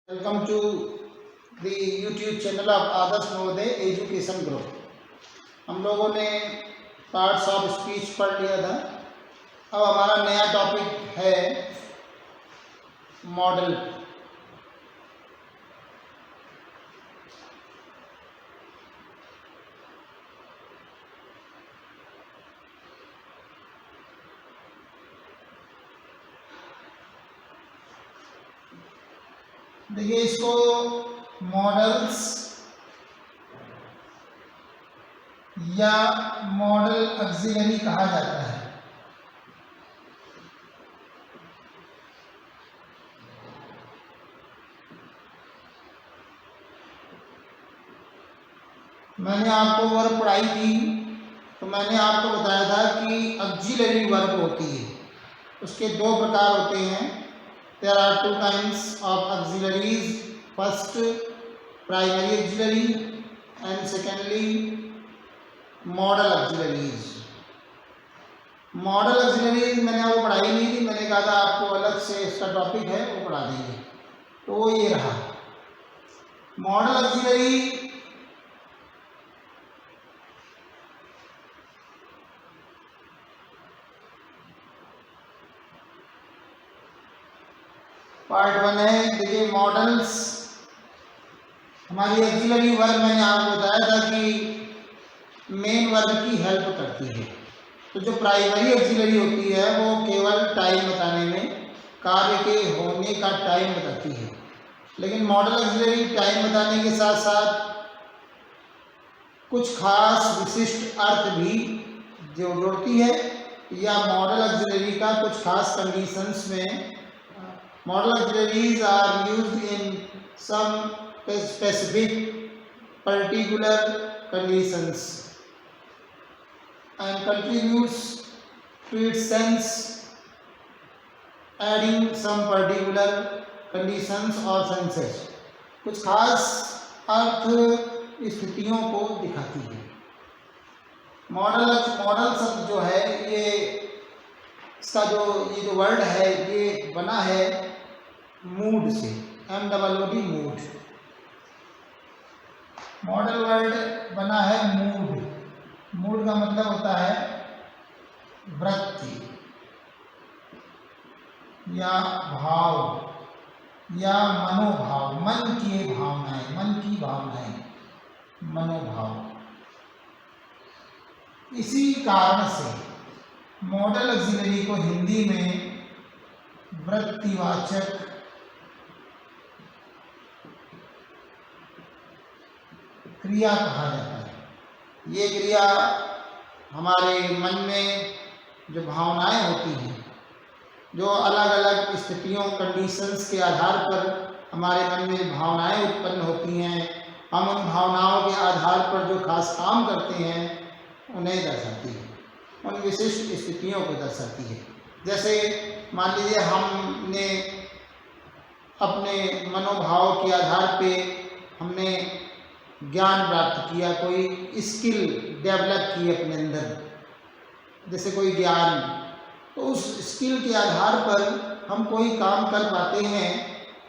Welcome to the YouTube channel of Adarsh Navodaya education group. हम लोगों ने पार्ट्स ऑफ स्पीच पढ़ लिया था। अब हमारा नया टॉपिक है मॉडल। देखिए, इसको मॉडल्स या मॉडल ऑक्सिलरी कहा जाता है। मैंने आपको वर्ब पढ़ाई थी तो मैंने आपको बताया था कि ऑक्सिलरी वर्ब होती है, उसके दो प्रकार होते हैं। There are two kinds of auxiliaries. First, primary auxiliary and secondly, modal auxiliaries. Model auxiliaries मैंने आपको पढ़ाई नहीं थी, मैंने कहा था आपको अलग से इसका टॉपिक है वो पढ़ा देंगे। तो वो ये रहा मॉडल ऑक्सिलरी। पार्ट 1 है। देखिए, मॉडल्स हमारी ऑक्सिलरी वर्ब मैंने आपको बताया था कि मेन वर्ब की हेल्प करती है। तो जो प्राइमरी ऑक्सिलरी होती है वो केवल टाइम बताने में, कार्य के होने का टाइम बताती है। लेकिन मॉडल ऑक्सिलरी टाइम बताने के साथ साथ कुछ खास विशिष्ट अर्थ भी जोड़ती है, या मॉडल ऑक्सिलरी का कुछ खास कंडीशंस में model auxiliaries are used in some specific particular conditions and contributes to its sense, adding some particular conditions or senses। कुछ खास अर्थ स्थितियों को दिखाती है। मॉडल शब्द जो है ये इसका ये जो वर्ड है ये बना है मूड से, MOOD मूड। मॉडल वर्ड बना है मूड। मूड का मतलब होता है वृत्ति या भाव या मनोभाव, मन की भावनाएं, मन की भावनाएं, मनोभाव। इसी कारण से मॉडल ऑक्सिलरी को हिंदी में वृत्तिवाचक क्रिया कहा जाता है। ये क्रिया हमारे मन में जो भावनाएं होती हैं, जो अलग अलग स्थितियों, कंडीशंस के आधार पर हमारे मन में भावनाएं उत्पन्न होती हैं, हम उन भावनाओं के आधार पर जो खास काम करते हैं उन्हें दर्शाती है, उन विशिष्ट स्थितियों को दर्शाती है। जैसे मान लीजिए हमने अपने मनोभाव के आधार पे हमने ज्ञान प्राप्त किया, कोई स्किल डेवलप की अपने अंदर, जैसे कोई ज्ञान, तो उस स्किल के आधार पर हम कोई काम कर पाते हैं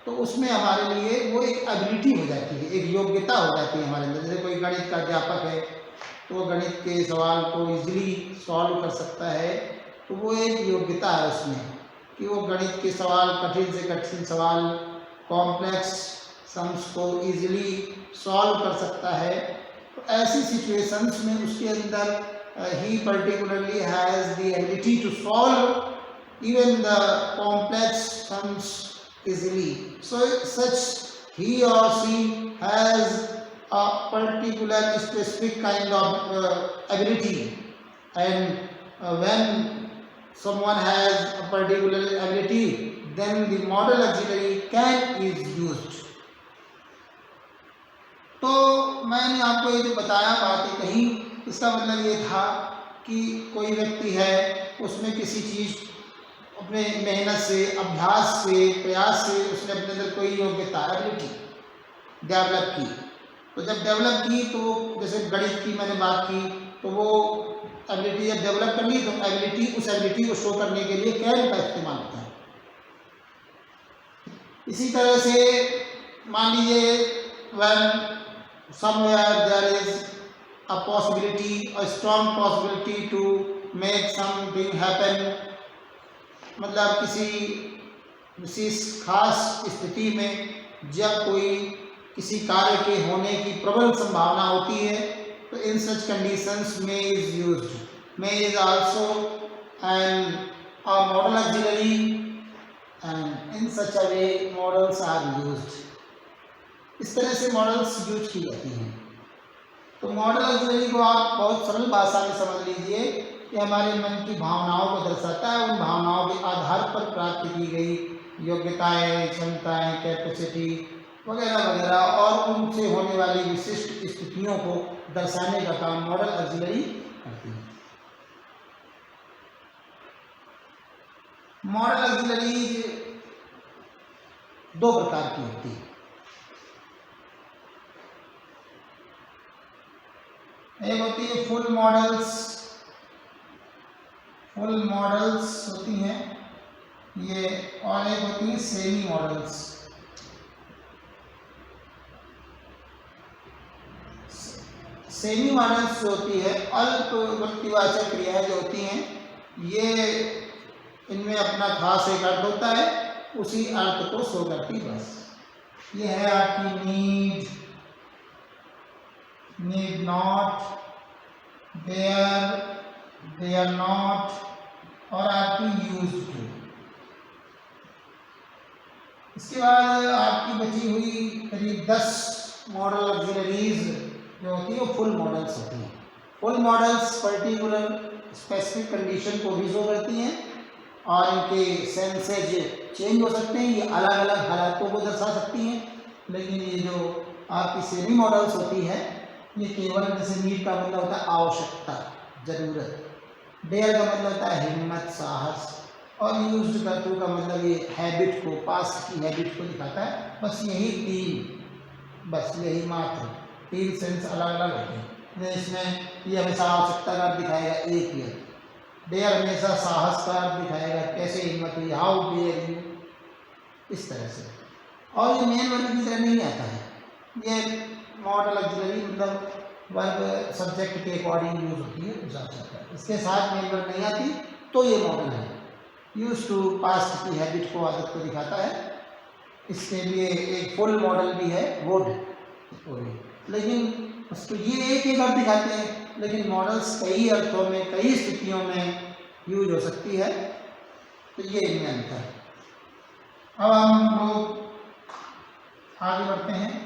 तो उसमें हमारे लिए वो एक एबिलिटी हो जाती है, एक योग्यता हो जाती है हमारे अंदर। जैसे कोई गणित का अध्यापक है तो वो गणित के सवाल को इजीली सॉल्व कर सकता है, तो वो एक योग्यता है उसमें कि वो गणित के सवाल, कठिन से कठिन सवाल, कॉम्प्लेक्स सम्स को इजीली सॉल्व कर सकता है। तो ऐसी सिचुएशंस में उसके अंदर ही particularly has the ability to solve even the complex sums easily. So such he और she has a particular specific kind of ability, and when someone has a particular ability then the model auxiliary can is used। तो मैंने आपको ये जो बताया बातें कही, इसका मतलब ये था कि कोई व्यक्ति है, उसमें किसी चीज़ अपने मेहनत से, अभ्यास से, प्रयास से उसने अपने अंदर कोई योग्यता, एबिलिटी डेवलप की। तो जब डेवलप की तो जैसे गणित की मैंने बात की, तो वो एबिलिटी जब डेवलप कर ली तो उस एबिलिटी को शो करने के लिए कैन का इस्तेमाल होता है। इसी तरह से मान लीजिए when somewhere there is a possibility, a strong possibility to make something happen, मतलब किसी विशेष खास स्थिति में जब कोई किसी कार्य के होने की प्रबल संभावना होती है, तो इन सच कंडीशंस में इज यूज्ड। में is also and a modal auxiliary and in such a way modals are used। इस तरह से मॉडल्स यूज की जाती हैं। तो मॉडल ऑक्सिलरी को आप बहुत सरल भाषा में समझ लीजिए कि हमारे मन की भावनाओं को दर्शाता है, उन भावनाओं के आधार पर प्राप्त की गई योग्यताएं, क्षमताएं, कैपेसिटी वगैरह वगैरह और उनसे होने वाली विशिष्ट स्थितियों को दर्शाने का काम मॉडल ऑक्सिलरी करती है। मॉडल ऑक्सिलरी दो प्रकार की होती है। एक होती है फुल मॉडल्स होती हैं ये, और एक होती है सेमी मॉडल्स। सेमी मॉडल्स जो होती है, अल्प व्यक्तिवाचक क्रियाएं जो होती हैं, ये इनमें अपना खास एक अर्थ होता है, उसी अर्थ को शो करती बस। ये है आपकी नीड नॉट, देयर नॉट और आपकी यूज्ड टू। इसके बाद आपकी बची हुई करीब 10 मॉडल ऑक्सिलरीज जो होती है वो फुल मॉडल्स होती हैं। Full models particular specific condition को भी शो करती हैं और इनके सेंसेज चेंज हो सकते हैं, ये अलग अलग हालातों को दर्शा सकती हैं। लेकिन ये जो आपकी सेमी मॉडल्स होती है, ये केवल जैसे नीड का मतलब होता है आवश्यकता, जरूरत, डेयर का मतलब होता है हिम्मत, साहस, और यूज्ड करतू का मतलब ये हैबिट को, पास्ट की हैबिट को दिखाता है। बस यही तीन, बस यही मात्र 3 सेंस अलग अलग होते हैं। इसमें ये हमेशा आवश्यकता का दिखाएगा, एक ये डेयर हमेशा साहस का दिखाएगा, कैसे हिम्मत हुई, हाउ डेयर यू, इस तरह से। और ये मेन वर्ब की तरह नहीं आता है, ये मॉडल ऑक्सिलरी मतलब वर्ब सब्जेक्ट के अकॉर्डिंग यूज होती है, उस हिसाब से। इसके साथ मेन वर्ब नहीं आती तो ये मॉडल है। यूज टू पास्ट की हैबिट को, आदत को दिखाता है। इसके लिए एक फुल मॉडल भी है, वुड, लेकिन उसको ये एक अर्थ दिखाते हैं, लेकिन मॉडल्स कई अर्थों में, कई स्थितियों में यूज हो सकती है। तो ये इनमें अंतर है। अब हम लोग आगे बढ़ते हैं।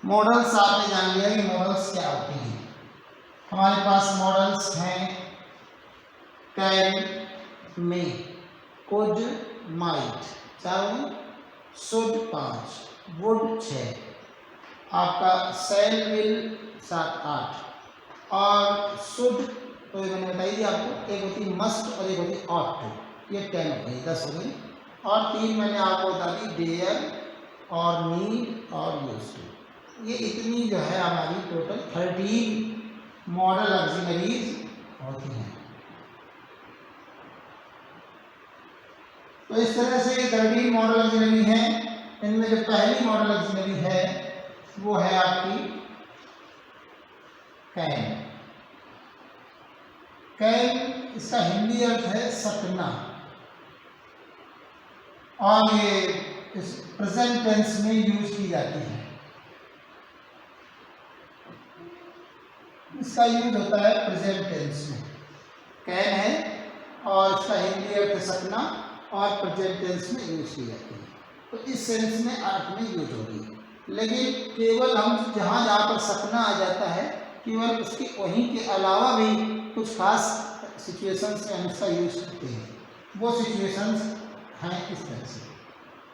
मॉडल्स आपने जान लिया कि मॉडल्स क्या होती हैं। हमारे पास मॉडल्स हैं can, may, could, might 4, should 5, would 6, आपका सेल, विल 7, 8 और शुड तो ये मैंने बताई थी आपको, एक होती मस्ट और एक होती ऑट टू, ये 10 हो गई, 10 हो गई। और 3 मैंने आपको बता दी, डेयर और नीड और यूज्ड टू। ये इतनी जो है हमारी टोटल 13 मॉडल ऑक्सिलरीज होती हैं। तो इस तरह से 13 मॉडल ऑक्सिलरी हैं। इनमें जो पहली मॉडल ऑक्सिलरी है वो है आपकी कैन। कैन, इसका हिंदी अर्थ है सपना, और ये इस प्रेजेंट टेंस में यूज की जाती है। इसका यूज होता है प्रेजेंट टेंस में, कैन है और इसका हिंदी अर्थ सपना, और प्रेजेंट टेंस में यूज की जाती है। तो इस सेंस में अर्थ में यूज होगी। लेकिन केवल हम जहाँ जहाँ पर सपना आ जाता है, केवल उसके वहीं के अलावा भी कुछ खास सिचुएशंस में हम इसका यूज करते हैं। वो सिचुएशंस हैं इस तरह से,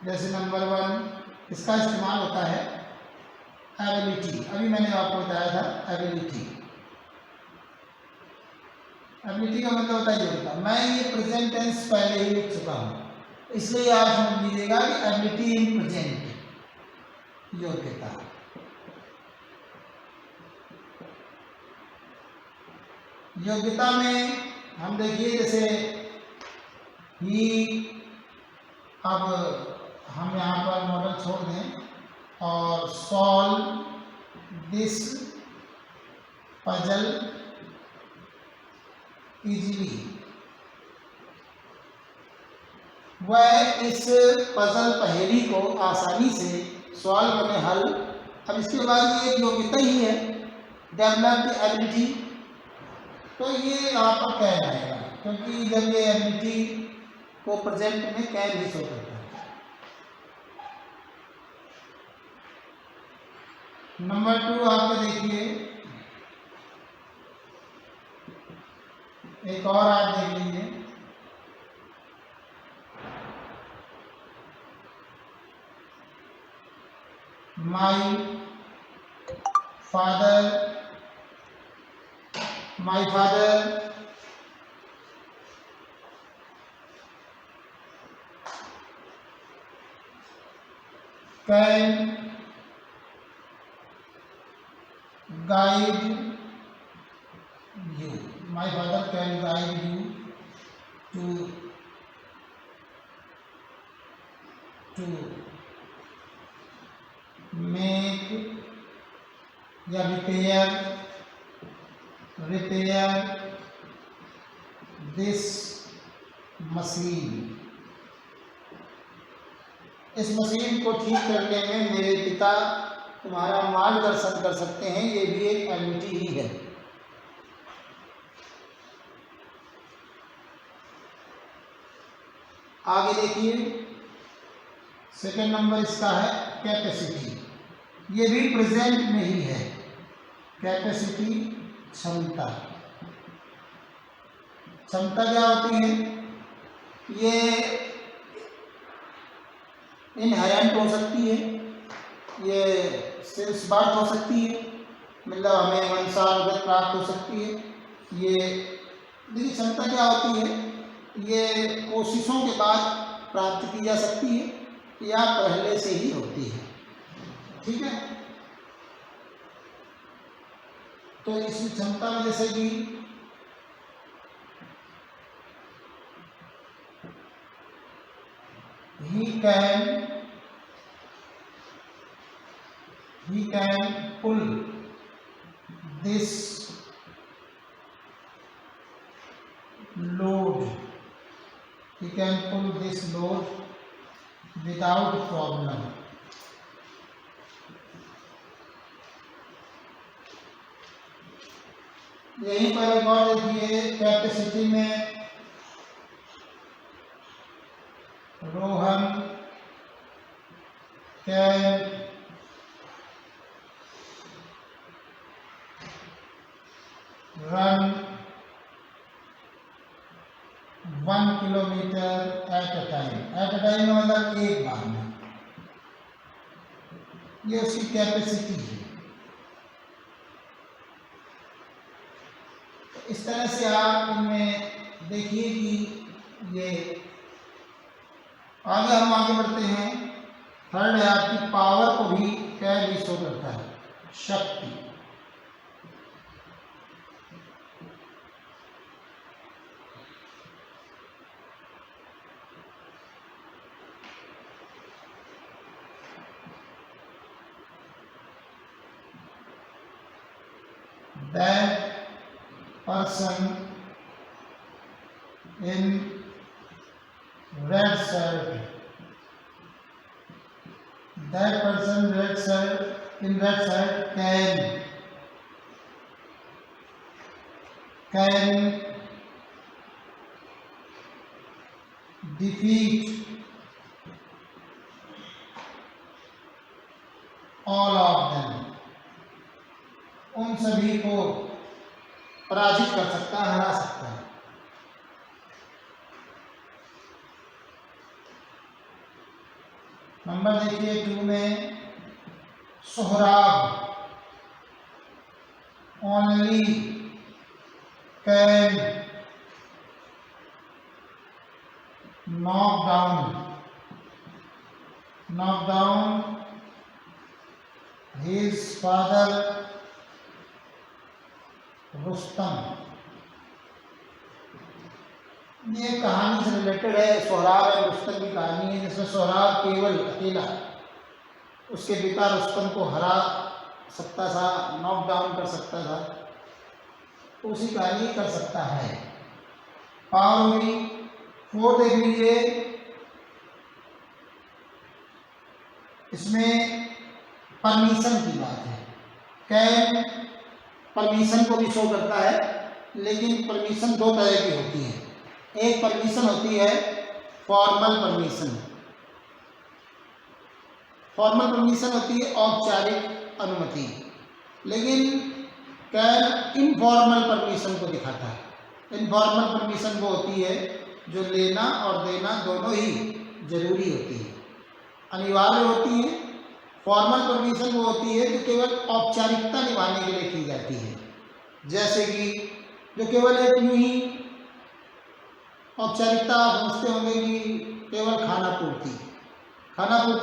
जैसे नंबर 1 इसका इस्तेमाल होता है एबिलिटी। अभी मैंने आपको बताया था एबिलिटी, एबिलिटी का मतलब होता है योग्यता। मैं ये प्रेजेंट टेंस पहले ही लिख चुका हूँ, इसलिए आप समझ लीजिएगा कि एबिलिटी इन प्रेजेंट योग्यता। योग्यता में हम देखिए जैसे ही, अब हम यहाँ पर मॉडल छोड़ दें और सॉल्व दिस पजल इजीली, वह इस पजल पहेली को आसानी से सॉल्व करने हल। अब इसके बाद ये योग्यता ही है, डेवलप्ड एबिलिटी, तो ये यहाँ पर कह जाएगा, क्योंकि जब ये एबिलिटी को प्रेजेंट में कह नहीं शो करता है। नंबर 2 आप देखिए, एक और आप देख लीजिए, my father can guide you. My father can guide you to make या repair this machine. इस मशीन को ठीक करने में मेरे पिता तुम्हारा मार्गदर्शन कर सकते हैं, ये भी एक एबिलिटी ही है। आगे देखिए, सेकंड नंबर इसका है कैपेसिटी, ये भी प्रेजेंट में ही है। कैपेसिटी क्षमता, क्षमता क्या होती है? ये इनहेरेंट हो सकती है, ये सेल्स बात हो सकती है, मतलब हमें मनसानुगत प्राप्त हो सकती है। ये देखिए क्षमता क्या होती है, ये कोशिशों के बाद प्राप्त की जा सकती है या पहले से ही होती है, ठीक है। तो इस क्षमता में जैसे कि he can pull this load, without problem. यहीं पर एक और देखिए, कैपेसिटी में Rohan can run 1 kilometre at a time में मतलब एक बार में, ये उसकी कैपेसिटी है। इस तरह से आप इनमें देखिए कि ये आगे हम आगे बढ़ते हैं। थर्ड है आपकी पावर को भी क्या भी शो करता है, शक्ति। That person in red shirt, can defeat all of them, उन सभी को पराजित कर सकता है, हरा सकता है। नंबर देखिए 2 में Sohrab only can knocked down his father Rustam. ये कहानी से रिलेटेड है, सोहराब और रुस्तम की कहानी है, जिसमें सोहराब केवल अकेला उसके पिता रुस्तम को हरा सकता था, नॉक डाउन कर सकता था, उसी कहानी कर सकता है। पावर होगी 4 देख लीजिए, इसमें परमिशन की बात है। कैन परमिशन को भी शो करता है, लेकिन परमिशन 2 तरह की होती है। एक परमिशन होती है फॉर्मल परमिशन, फॉर्मल परमिशन होती है औपचारिक अनुमति, लेकिन कैन इनफॉर्मल परमिशन को दिखाता है। इनफॉर्मल परमिशन वो होती है जो लेना और देना दोनों ही जरूरी होती है, अनिवार्य होती है। फॉर्मल परमिशन वो होती है जो केवल औपचारिकता निभाने के लिए की जाती है, जैसे कि जो केवल एक यूं ही औपचारिकता आप समझते होंगे कि केवल खाना पूर्ति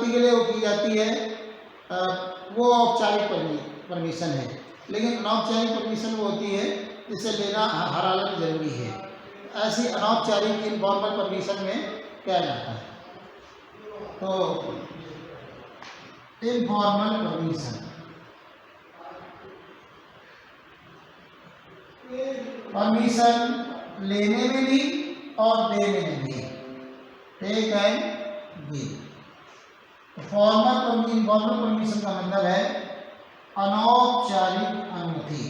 के लिए वो की जाती है, वो औपचारिक परमिशन है। लेकिन अनौपचारिक परमिशन वो होती है जिसे लेना हर हालत में जरूरी है। ऐसी अनौपचारिक इनफॉर्मल परमिशन में क्या जाता है, तो इनफॉर्मल परमिशन लेने में भी और देने में भी, take and give. Formal informal permission का मतलब है अनौपचारिक अनुमति।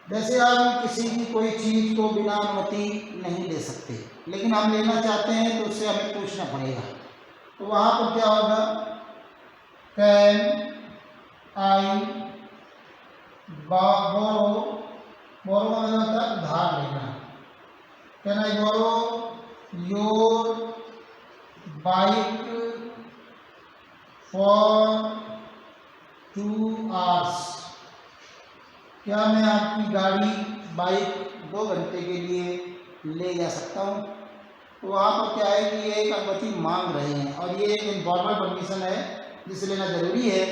जैसे हम किसी की कोई चीज को बिना अनुमति नहीं ले सकते, लेकिन हम लेना चाहते हैं तो उससे हमें पूछना पड़ेगा, तो वहां पर क्या होगा, कैन आई बोरो, बोरो का मतलब होता है उधार लेना। Can I borrow your bike for 2 hours, क्या मैं आपकी गाड़ी बाइक 2 घंटे के लिए ले जा सकता हूँ। तो वहाँ पर क्या है कि ये एक अनुमति मांग रहे हैं, और ये एक इनफॉर्मल परमिशन है जिसे लेना जरूरी है,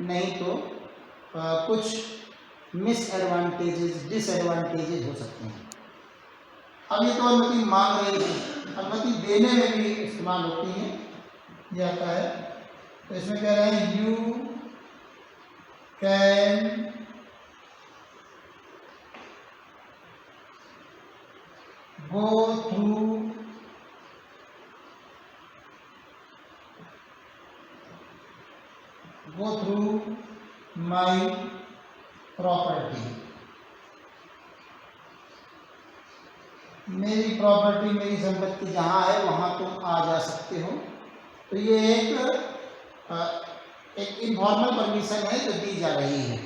नहीं तो कुछ डिसएडवांटेजेस हो सकते हैं। अब ये तो अनुमति मांग रही है, अनुमति देने में भी इस्तेमाल होती है, ये आता है। तो इसमें कह रहे हैं you can go through my property, मेरी प्रॉपर्टी, मेरी संपत्ति जहाँ है वहाँ तुम आ जा सकते हो। तो ये एक इनफॉर्मल परमिशन है जो दी जा रही है।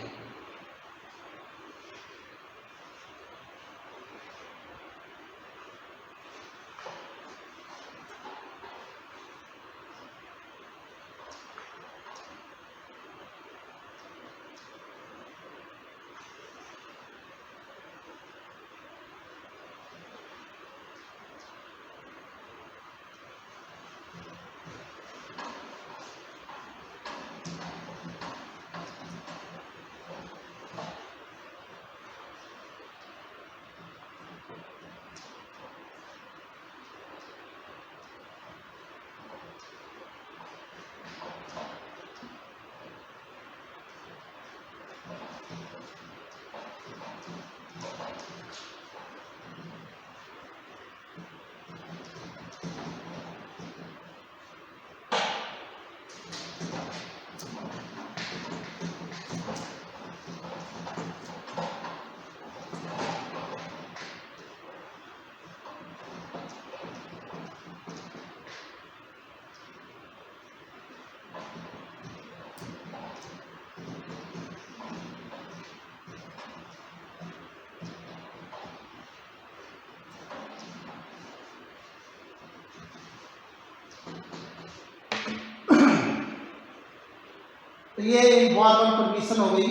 तो ये इनफॉर्मल परमिशन हो गई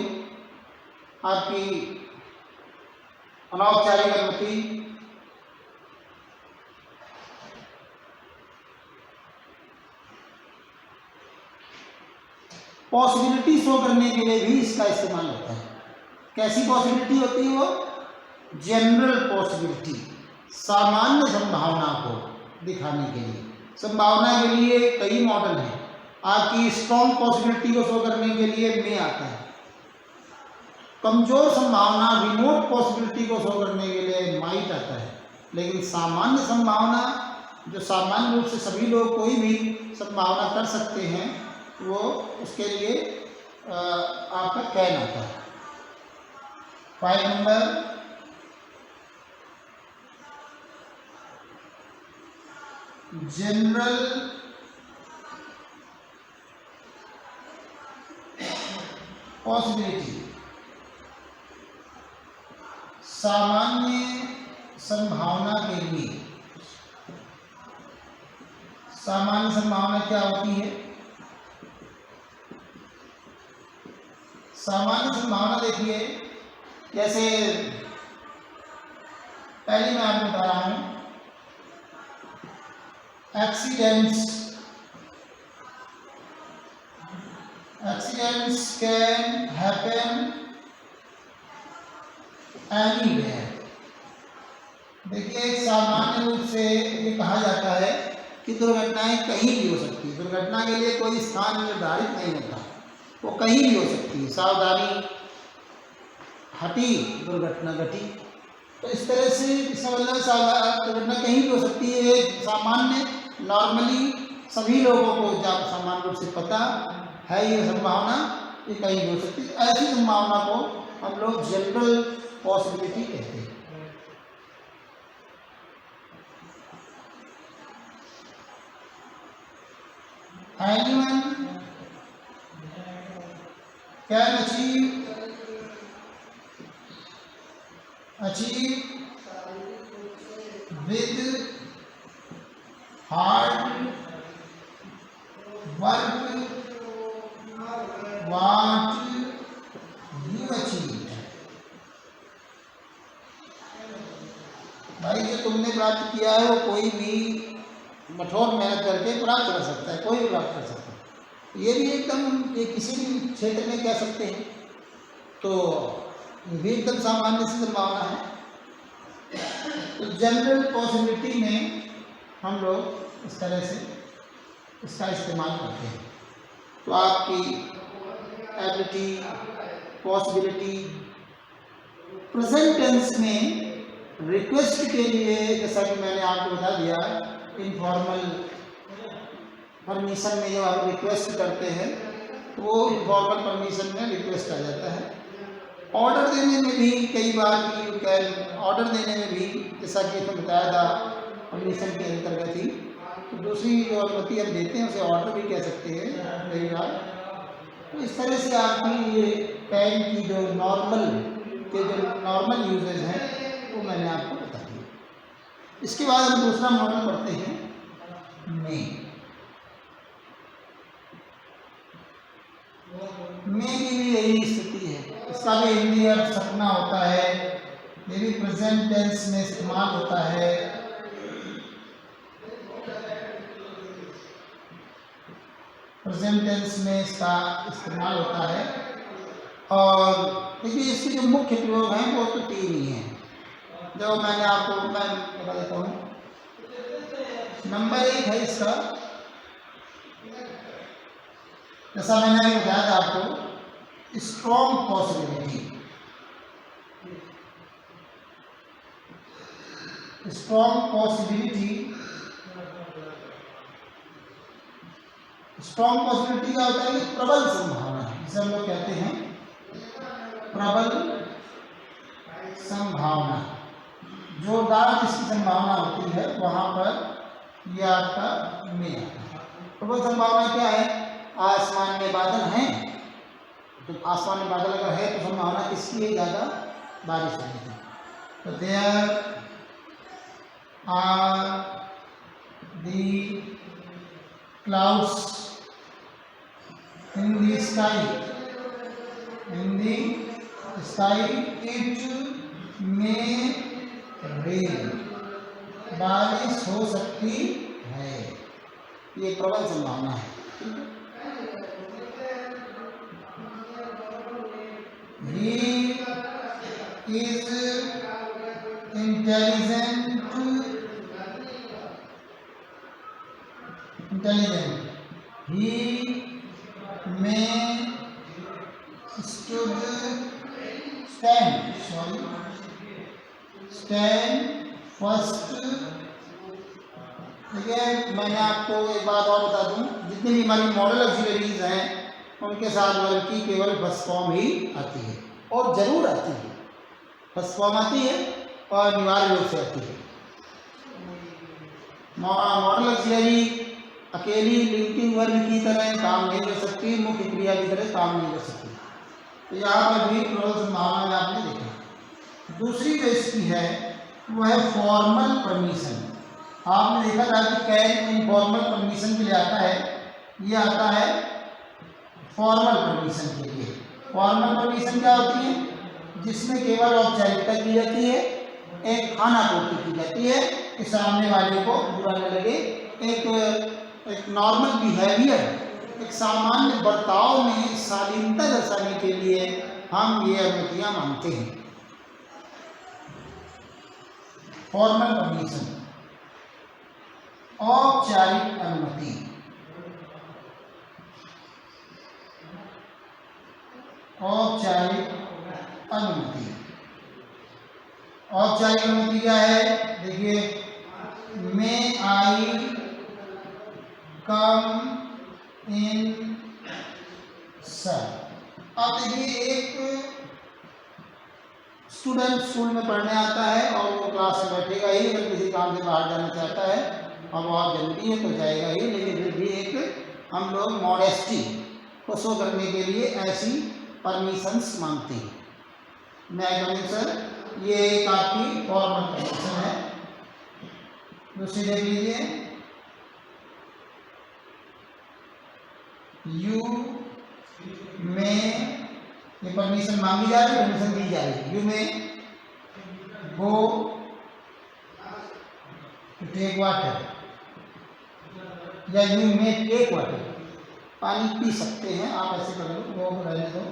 आपकी अनौपचारिक अनुमति। पॉसिबिलिटी शो करने के लिए भी इसका इस्तेमाल होता है। कैसी पॉसिबिलिटी होती है वो? जनरल पॉसिबिलिटी, सामान्य संभावना को दिखाने के लिए। संभावना के लिए कई मॉडल हैं। आपकी स्ट्रॉन्ग पॉसिबिलिटी को शो करने के लिए में आता है। कमजोर संभावना, रिमोट पॉसिबिलिटी को शो करने के लिए माइट आता है। लेकिन सामान्य संभावना, जो सामान्य रूप से सभी लोग कोई भी संभावना कर सकते हैं, वो उसके लिए आपका कैन आता है। फाइल नंबर जनरल पॉसिबिलिटी, सामान्य संभावना के लिए। सामान्य संभावना क्या होती है? सामान्य संभावना देखिए, जैसे पहले मैं आपको बता रहा हूं, एक्सीडेंट्स कैन हैपन एनीवेयर। देखिए, सामान्य रूप से ये कहा जाता है कि दुर्घटनाएं कहीं भी हो सकती है। दुर्घटना के लिए कोई स्थान निर्धारित नहीं होता, वो कहीं भी हो सकती है। सावधानी हटी, दुर्घटना घटी। तो इस तरह से इसका मतलब दुर्घटना कहीं भी हो सकती है। एक सामान्य, नॉर्मली सभी लोगों को जब सामान्य रूप से पता है ये संभावना, ये कहीं भी हो सकती है। ऐसी संभावना को हम लोग जनरल पॉसिबिलिटी कहते हैं। Anyone can achieve with hard work what you achieve। भाई, जो तुमने प्राप्त किया है वो कोई भी कठोर मेहनत करके प्राप्त कर सकता है, कोई भी प्राप्त कर सकता है। ये भी एकदम, ये किसी भी क्षेत्र में कह सकते हैं। तो ये भी एकदम सामान्य सी संभावना है। तो जनरल पॉसिबिलिटी में हम लोग इस तरह से इसका इस्तेमाल करते हैं। तो आपकी एबिलिटी, पॉसिबिलिटी, प्रेजेंट टेंस में रिक्वेस्ट के लिए, जैसा कि मैंने आपको बता दिया, इनफॉर्मल परमिशन में जब आप रिक्वेस्ट करते हैं तो वो इनफॉर्मल परमिशन में रिक्वेस्ट आ जाता है। ऑर्डर देने में भी कई बार की कैन, ऑर्डर देने में भी, जैसा कि इसमें बताया था, परमिशन के अंतर्गत ही। तो दूसरी जो अनुमति हम देते हैं उसे ऑर्डर भी कह सकते हैं कई बार। तो इस तरह से आपकी ये कैन की जो नॉर्मल यूजेज हैं वो मैंने आपको बता दिया। इसके बाद हम दूसरा मॉडल पढ़ते हैं, में की भी यही स्थिति है। इसका भी हिंदी अर्थ सपना होता है, ये भी प्रेजेंट टेंस में इस्तेमाल होता है। प्रेजेंट टेंस में इसका इस्तेमाल होता है। और देखिए, इसके जो मुख्य प्रयोग हैं वो तो 3 ही हैं, जो मैं बता देता हूँ। नंबर 1 है इसका, जैसा मैंने अभी बताया था आपको, स्ट्रॉन्ग पॉसिबिलिटी। स्ट्रॉन्ग पॉसिबिलिटी क्या होता है? कि प्रबल संभावना, जिसे हम लोग कहते हैं प्रबल संभावना। जोरदार जिसकी संभावना होती है वहां पर यह आपका में आता है। प्रबल संभावना क्या है? आसमान में बादल हैं, तो आसमान में बादल अगर है तो संभावना किसकी है? ज़्यादा बारिश होने की। तो there are the clouds in the sky, in the sky it may rain, बारिश हो सकती है, ये प्रबल संभावना है। He is intelligent, he may stand first। देखिए मैंने आपको एक बात और बता दूं, जितनी भी हमारी मॉडल ऑक्सिलरीज हैं उनके साथ वर्ब की केवल फर्स्ट फॉर्म ही आती है, और जरूर आती है, फर्स्ट फॉर्म आती है और अनिवार्य रूप से आती है। मॉडल ऑक्सिलरी अकेली लिंकिंग वर्ब की तरह काम नहीं कर सकती, मुख्य क्रिया की तरह काम नहीं कर सकती। तो यहाँ पर भी प्रबल संभावना में आपने देखा। दूसरी जो इसकी है वो है फॉर्मल परमिशन। आपने देखा था कि कैन इनफॉर्मल परमिशन के लिए आता है, ये आता है फॉर्मल परमिशन के लिए। फॉर्मल परमिशन क्या होती है? जिसमें केवल औपचारिकता की जाती है, एक खाना पूर्ति की जाती है कि सामने वाले को बुरा न लगे, एक नॉर्मल बिहेवियर, एक सामान्य बर्ताव में शालीनता दर्शाने के लिए हम ये अनुमतियाँ मांगते हैं। फॉर्मल परमिशन, औपचारिक अनुमति। औपचारिक अनुमति, औपचारिक अनुमति क्या है? देखिए, मे आई कम इन सर। अब देखिए, एक स्टूडेंट स्कूल में पढ़ने आता है और वो क्लास में बैठेगा ही, अगर किसी काम से बाहर जाना चाहता है और बहुत जल्दी है तो जाएगा ही, लेकिन फिर भी एक हम लोग मॉडेस्टी को शो करने के लिए ऐसी परमिशंस मांगते हैं। मैं कमिंग सर, ये एक आपकी फॉर्मल परमिशन है। दूसरी देख लीजिए, यू में, ये परमिशन मांगी जा रही है, परमिशन दी जा रही है। यू में गो टू टेक वाटर, या यू में टेक वाटर, पानी पी सकते हैं आप, ऐसे कर लो, गो को रहने दो।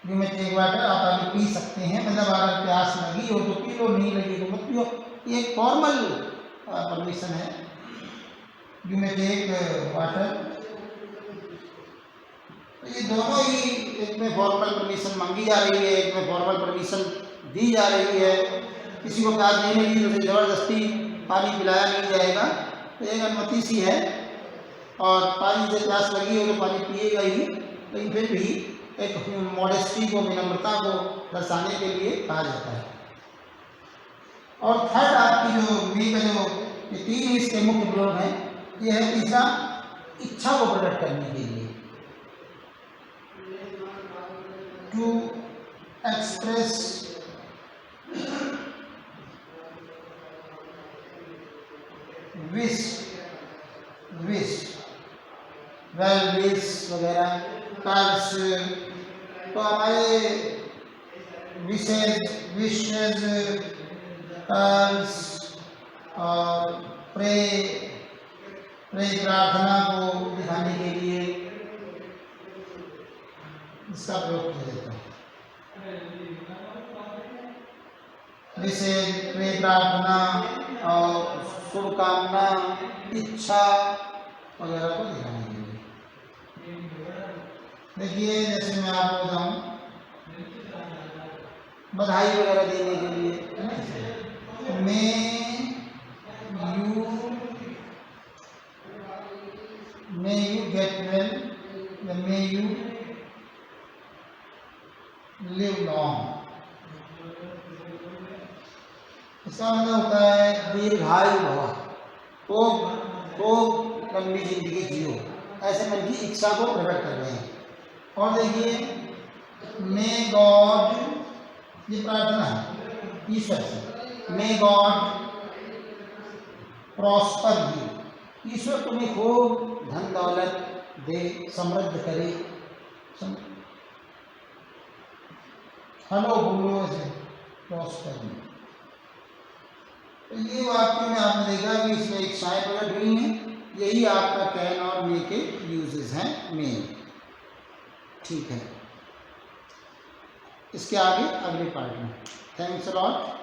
यू में टेक वाटर, आप पानी पी सकते हैं, मतलब अगर प्यास लगी हो तो पी लो, नहीं लगी तो मत पियो। ये एक फॉर्मल परमिशन है। यू में टेक वाटर, तो ये दोनों ही, एक में फॉर्मल परमिशन मांगी जा रही है, एक में फॉर्मल परमिशन दी जा रही है। किसी को प्यास नहीं लगी तो उसे ज़बरदस्ती पानी पिलाया नहीं जाएगा, तो एक अनुमति सी है। और पानी से प्यास लगी हो तो पानी पिएगा ही, लेकिन फिर भी एक मॉडेस्टी को, विनम्रता को दर्शाने के लिए कहा जाता है। और थर्ड आपकी जो मे का जो ये तीन इसके मुख्य प्रयोग हैं, ये है तीसरा, इच्छा को प्रकट करने के लिए, to express wish, well wish वगैरह, कर्स। तो हमारे विशेज, कर्स और प्रे प्रार्थना को दिखाने के लिए इसका प्रयोग किया जाता है। विशेष प्रे प्रार्थना और शुभकामना, इच्छा वगैरह को दिखाने के लिए। देखिए, जैसे मैं आपको बताऊं, बधाई वगैरह देने के लिए, मे यू गेट वेल, या मे यू लिव लॉन्ग। इसका मतलब होता है दीर्घायु भव, तो लंबी जिंदगी जियो, ऐसे मन की इच्छा को प्रकट कर रहे हैं। और देखिए, मे गॉड, ये प्रार्थना है ईश्वर से, मे गॉड प्रॉस्पर यू, ईश्वर तुम्हें खूब धन दौलत दे, समृद्ध करे, हेलो बोलो ऐसे प्रॉस्पर में। तो ये वाक्य में आपने देखा कि इसमें एक साय प्रकट हुई है, यही आपका कैन और मे के यूजेस हैं मेन। ठीक है, इसके आगे अगले पार्ट में। Thanks a lot.